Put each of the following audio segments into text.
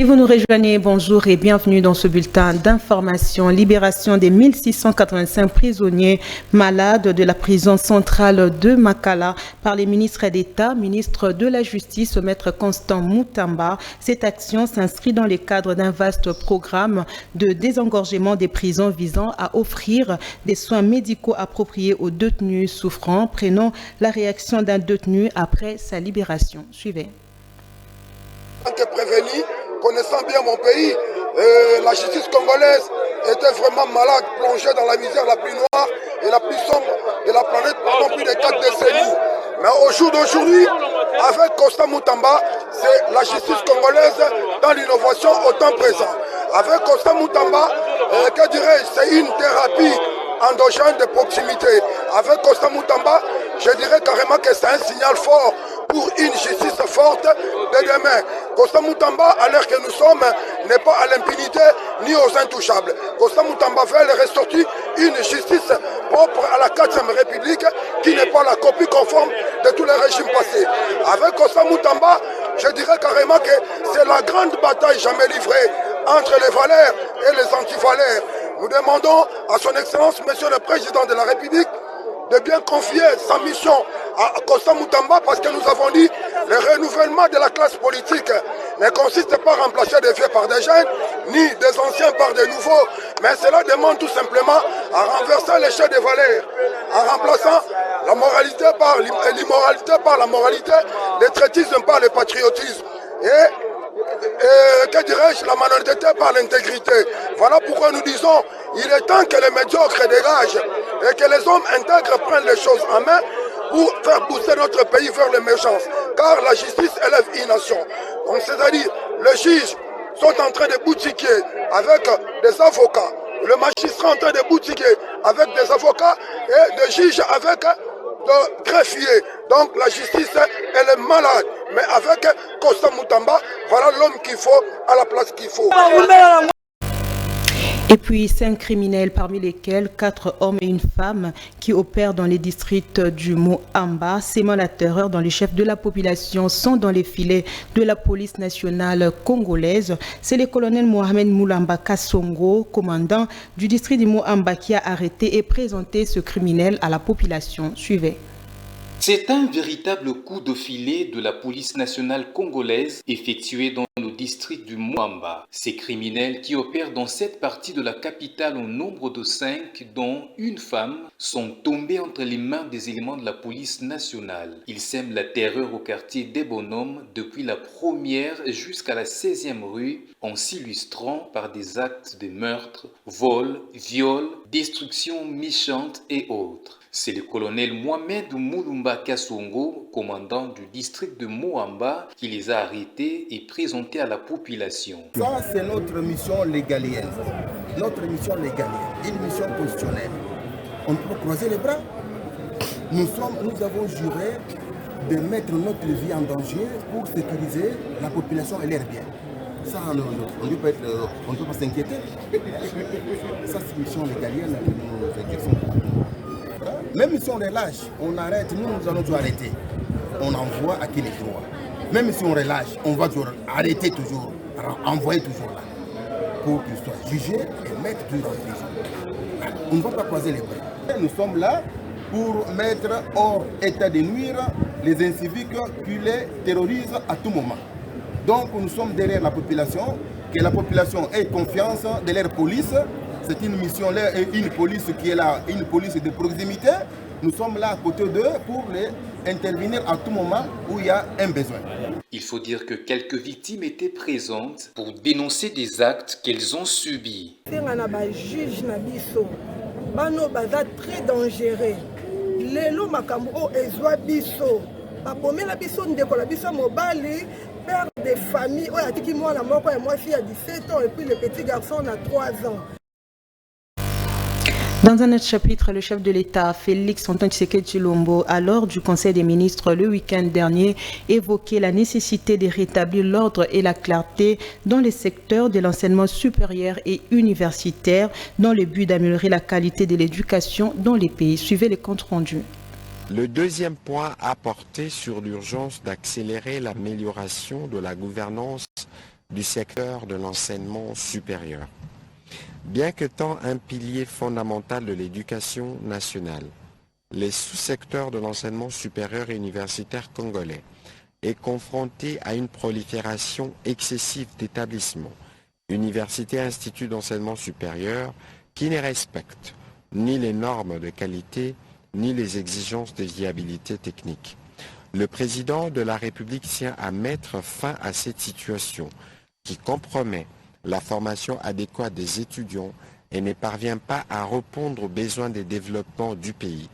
Si vous nous rejoignez, bonjour et bienvenue dans ce bulletin d'information. Libération des 1685 prisonniers malades de la prison centrale de Makala par les ministres d'État, ministre de la Justice, Maître Constant Moutamba. Cette action s'inscrit dans le cadre d'un vaste programme de désengorgement des prisons visant à offrir des soins médicaux appropriés aux détenus souffrants. Prenons la réaction d'un détenu après sa libération. Suivez. En tant que prévenu, connaissant bien mon pays, la justice congolaise était vraiment malade, plongée dans la misère la plus noire et la plus sombre de la planète pendant plus de 4 décennies. Mais au jour d'aujourd'hui, avec Constant Moutamba, c'est la justice congolaise dans l'innovation au temps présent. Avec Constant Moutamba, que dirais-je, c'est une thérapie endogène de proximité. Avec Constant Moutamba, je dirais carrément que c'est un signal fort pour une justice forte de demain. Constant Moutamba, à l'heure que nous sommes, n'est pas à l'impunité ni aux intouchables. Constant Moutamba veut ressortir une justice propre à la 4e République qui n'est pas la copie conforme de tous les régimes passés. Avec Constant Moutamba, je dirais carrément que c'est la grande bataille jamais livrée entre les valeurs et les antivaleurs. Nous demandons à son Excellence, Monsieur le Président de la République, de bien confier sa mission à Constant Moutamba parce que nous avons dit le renouvellement de la classe politique ne consiste pas à remplacer des vieux par des jeunes, ni des anciens par des nouveaux, mais cela demande tout simplement à renverser l'échelle des valeurs, en remplaçant la moralité par l'immoralité par la moralité, l'étraitisme par le patriotisme. Et que dirais-je, la malhonnêteté par l'intégrité. Voilà pourquoi nous disons, il est temps que les médiocres dégagent et que les hommes intègres prennent les choses en main pour faire pousser notre pays vers l'émergence. Car la justice élève une nation. Donc c'est-à-dire, les juges sont en train de boutiquer avec des avocats. Le magistrat est en train de boutiquer avec des avocats et des juges avec de greffiers. Donc la justice, elle est malade. Mais avec Constant Moutamba, voilà l'homme qu'il faut à la place qu'il faut. Et puis 5 criminels, parmi lesquels 4 hommes et une femme qui opèrent dans les districts du Moamba, sémant la terreur dans les chefs de la population, sont dans les filets de la police nationale congolaise. C'est le colonel Mohamed Moulamba Kassongo, commandant du district du Moamba, qui a arrêté et présenté ce criminel à la population. Suivez. C'est un véritable coup de filet de la police nationale congolaise effectué dans le district du Moamba. Ces criminels qui opèrent dans cette partie de la capitale au nombre de 5, dont une femme, sont tombés entre les mains des éléments de la police nationale. Ils sèment la terreur au quartier des Bonhommes depuis la 1e jusqu'à la 16e rue en s'illustrant par des actes de meurtre, vol, viol, destruction méchante et autres. C'est le colonel Mohamed Moulamba Kassongo, commandant du district de Moamba, qui les a arrêtés et présentés à la population. Ça, c'est notre mission légalienne. Notre mission légalienne, une mission constitutionnelle. On peut croiser les bras. Nous avons juré de mettre notre vie en danger pour sécuriser la population et leurs biens. Ça, on ne peut pas s'inquiéter. Ça, c'est une mission légalienne que nous exerçons. Même si on relâche, on arrête, nous allons tout arrêter. On envoie à qui les droits. Même si on relâche, on va toujours arrêter toujours, envoyer toujours là, pour qu'ils soient jugés et mettre toujours en prison. On ne va pas croiser les bras. Nous sommes là pour mettre hors état de nuire les inciviques qui les terrorisent à tout moment. Donc nous sommes derrière la population, que la population ait confiance de leur police. C'est une mission là, une police qui est là, une police de proximité. Nous sommes là à côté d'eux pour les intervenir à tout moment où il y a un besoin. Il faut dire que quelques victimes étaient présentes pour dénoncer des actes qu'elles ont subis. Très dangereux. Lelo makambo ezwa biso. Bapomela biso ndeko la biso mobali, père de famille, oyo atiki mwana moko et moi fille à 17 ans et puis le petit garçon a 3 ans. Dans un autre chapitre, le chef de l'État, Félix Antoine Tshisekedi Tshilombo, à l'ordre du Conseil des ministres le week-end dernier, évoquait la nécessité de rétablir l'ordre et la clarté dans les secteurs de l'enseignement supérieur et universitaire dans le but d'améliorer la qualité de l'éducation dans les pays. Suivez les comptes rendus. Le deuxième point a porté sur l'urgence d'accélérer l'amélioration de la gouvernance du secteur de l'enseignement supérieur. Bien qu'étant un pilier fondamental de l'éducation nationale, les sous-secteurs de l'enseignement supérieur et universitaire congolais est confronté à une prolifération excessive d'établissements, universités et instituts d'enseignement supérieur qui ne respectent ni les normes de qualité ni les exigences de viabilité technique. Le président de la République tient à mettre fin à cette situation qui compromet la formation adéquate des étudiants et ne parvient pas à répondre aux besoins des développements du pays,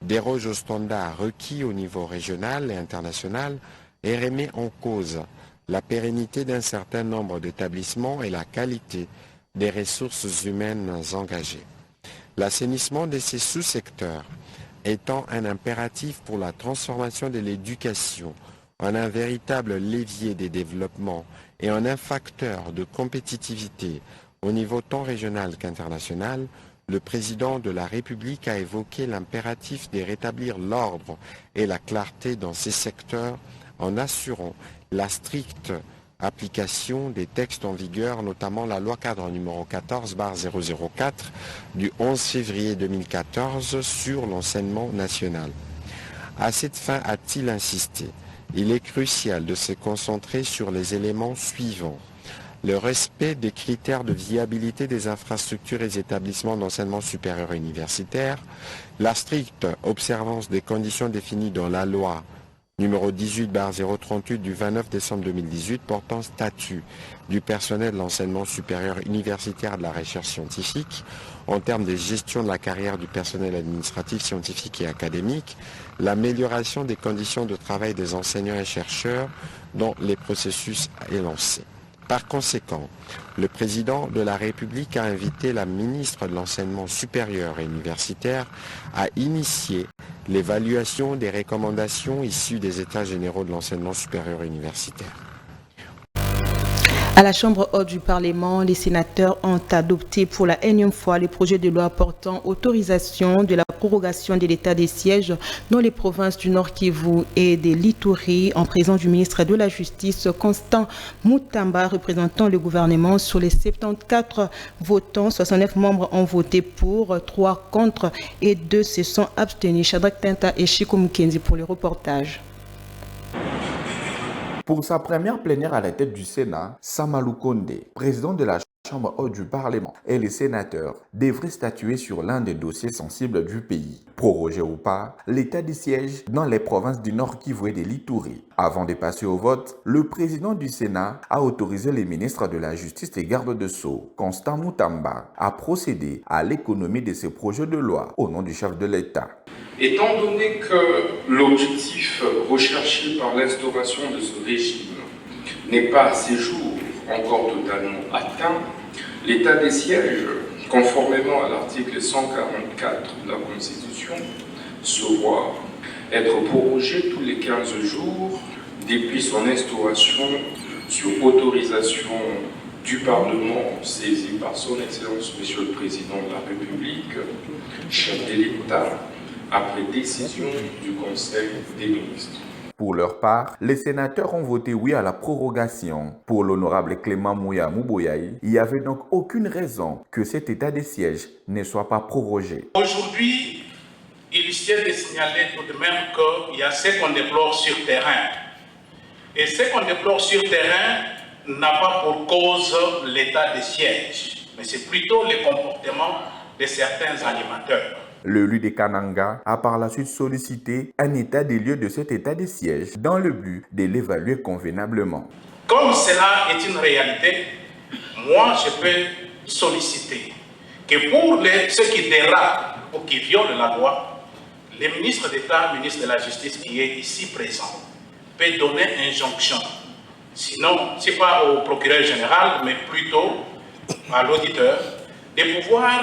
déroge aux standards requis au niveau régional et international et remet en cause la pérennité d'un certain nombre d'établissements et la qualité des ressources humaines engagées. L'assainissement de ces sous-secteurs étant un impératif pour la transformation de l'éducation en un véritable levier des développements et en un facteur de compétitivité au niveau tant régional qu'international, le président de la République a évoqué l'impératif de rétablir l'ordre et la clarté dans ces secteurs en assurant la stricte application des textes en vigueur, notamment la loi cadre numéro 14/004 du 11 février 2014 sur l'enseignement national. À cette fin, a-t-il insisté, il est crucial de se concentrer sur les éléments suivants. Le respect des critères de viabilité des infrastructures et établissements d'enseignement supérieur et universitaire, la stricte observance des conditions définies dans la loi numéro 18/038 du 29 décembre 2018 portant statut du personnel de l'enseignement supérieur universitaire de la recherche scientifique en termes de gestion de la carrière du personnel administratif, scientifique et académique, l'amélioration des conditions de travail des enseignants et chercheurs dont les processus est lancé. Par conséquent, le président de la République a invité la ministre de l'Enseignement supérieur et universitaire à initier l'évaluation des recommandations issues des États généraux de l'enseignement supérieur et universitaire. À la Chambre haute du Parlement, les sénateurs ont adopté pour la énième fois le projet de loi portant autorisation de la prorogation de l'état des sièges dans les provinces du Nord Kivu et de l'Ituri en présence du ministre de la Justice, Constant Mutamba, représentant le gouvernement. Sur les 74 votants, 69 membres ont voté pour, 3 contre et 2 se sont abstenus. Shadrack Tinta et Chico Mukenzi pour le reportage. Pour sa première plénière à la tête du Sénat, Samalou Konde, président de la Chambre haute du Parlement, et les sénateurs devraient statuer sur l'un des dossiers sensibles du pays. Proroger ou pas, l'état des sièges dans les provinces du Nord Kivu et de l'Ituri. Avant de passer au vote, le président du Sénat a autorisé les ministres de la Justice et garde de Sceaux, Constant Mutamba, à procéder à l'économie de ces projets de loi au nom du chef de l'État. Étant donné que l'objectif recherché par l'instauration de ce régime n'est pas à ces jours encore totalement atteint, l'état des sièges, conformément à l'article 144 de la Constitution, se voit être prorogé tous les 15 jours depuis son instauration sur autorisation du Parlement saisi par son Excellence Monsieur le Président de la République, chef de l'État, après décision du Conseil des ministres. Pour leur part, les sénateurs ont voté oui à la prorogation. Pour l'honorable Clément Mouya Mouboyaï, il n'y avait donc aucune raison que cet état des sièges ne soit pas prorogé. Aujourd'hui, il tient de signaler tout de même qu'il y a ce qu'on déplore sur terrain. Et ce qu'on déplore sur terrain n'a pas pour cause l'état des sièges, mais c'est plutôt le comportement de certains animateurs. L'élu de Kananga a par la suite sollicité un état des lieux de cet état des sièges dans le but de l'évaluer convenablement. Comme cela est une réalité, moi je peux solliciter que pour ceux qui dérapent ou qui violent la loi, le ministre d'État, ministre de la Justice qui est ici présent, peut donner injonction. Sinon, ce n'est pas au procureur général, mais plutôt à l'auditeur, de pouvoir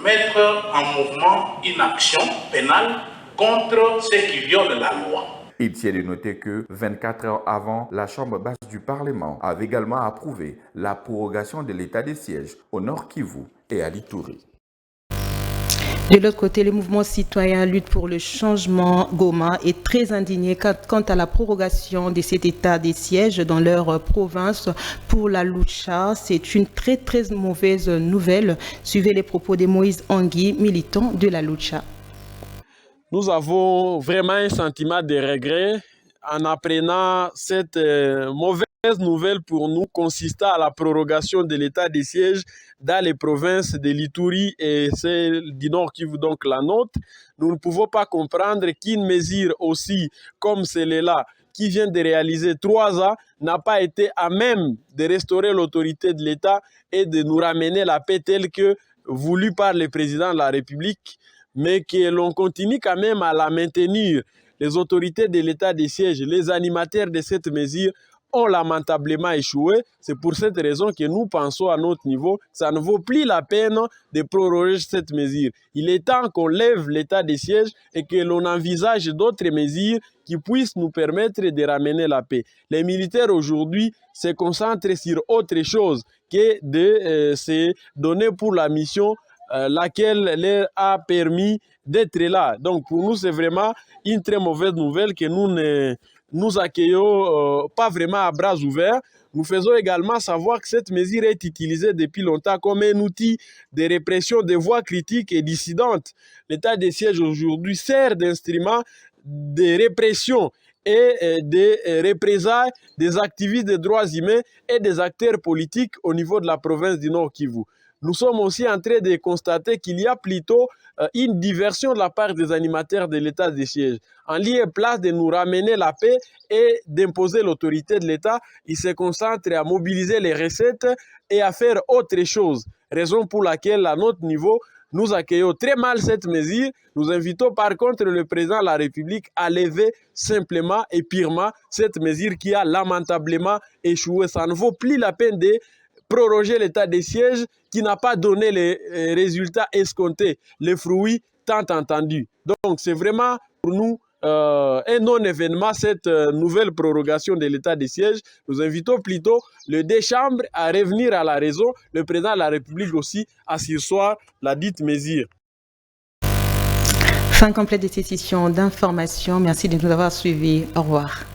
mettre en mouvement une action pénale contre ceux qui violent la loi. Il tient de noter que 24 heures avant, la Chambre basse du Parlement avait également approuvé la prorogation de l'état des sièges au Nord Kivu et à l'Ituri. De l'autre côté, le mouvement citoyen Lutte pour le changement Goma est très indigné quant à la prorogation de cet état des sièges dans leur province pour la Lucha. C'est une très mauvaise nouvelle. Suivez les propos de Moïse Angui, militant de la Lucha. Nous avons vraiment un sentiment de regret en apprenant cette mauvaise nouvelle pour nous consistant à la prorogation de l'état des sièges dans les provinces de l'Ituri et celle du Nord Kivu, donc la nôtre. Nous ne pouvons pas comprendre qu'une mesure aussi comme celle-là qui vient de réaliser 3 ans n'a pas été à même de restaurer l'autorité de l'État et de nous ramener la paix telle que voulue par le président de la République, mais que l'on continue quand même à la maintenir. Les autorités de l'état des sièges, les animateurs de cette mesure ont lamentablement échoué. C'est pour cette raison que nous pensons à notre niveau, ça ne vaut plus la peine de proroger cette mesure. Il est temps qu'on lève l'état des sièges et que l'on envisage d'autres mesures qui puissent nous permettre de ramener la paix. Les militaires aujourd'hui se concentrent sur autre chose que de se donner pour la mission laquelle leur a permis d'être là. Donc pour nous, c'est vraiment une très mauvaise nouvelle que nous accueillons pas vraiment à bras ouverts. Nous faisons également savoir que cette mesure est utilisée depuis longtemps comme un outil de répression des voix critiques et dissidentes. L'état des sièges aujourd'hui sert d'instrument de répression et de représailles des activistes des droits humains et des acteurs politiques au niveau de la province du Nord Kivu. Nous sommes aussi en train de constater qu'il y a plutôt une diversion de la part des animateurs de l'état des sièges. En lieu et place de nous ramener la paix et d'imposer l'autorité de l'État, ils se concentrent à mobiliser les recettes et à faire autre chose. Raison pour laquelle, à notre niveau, nous accueillons très mal cette mesure. Nous invitons par contre le président de la République à lever simplement et purement cette mesure qui a lamentablement échoué. Ça ne vaut plus la peine de proroger l'état des sièges qui n'a pas donné les résultats escomptés, les fruits tant entendus. Donc c'est vraiment pour nous un non-événement, cette nouvelle prorogation de l'état des sièges. Nous invitons plutôt les 2 chambres à revenir à la raison, le président de la République aussi à surseoir la dite mesure. Fin complète de cette session d'information. Merci de nous avoir suivis. Au revoir.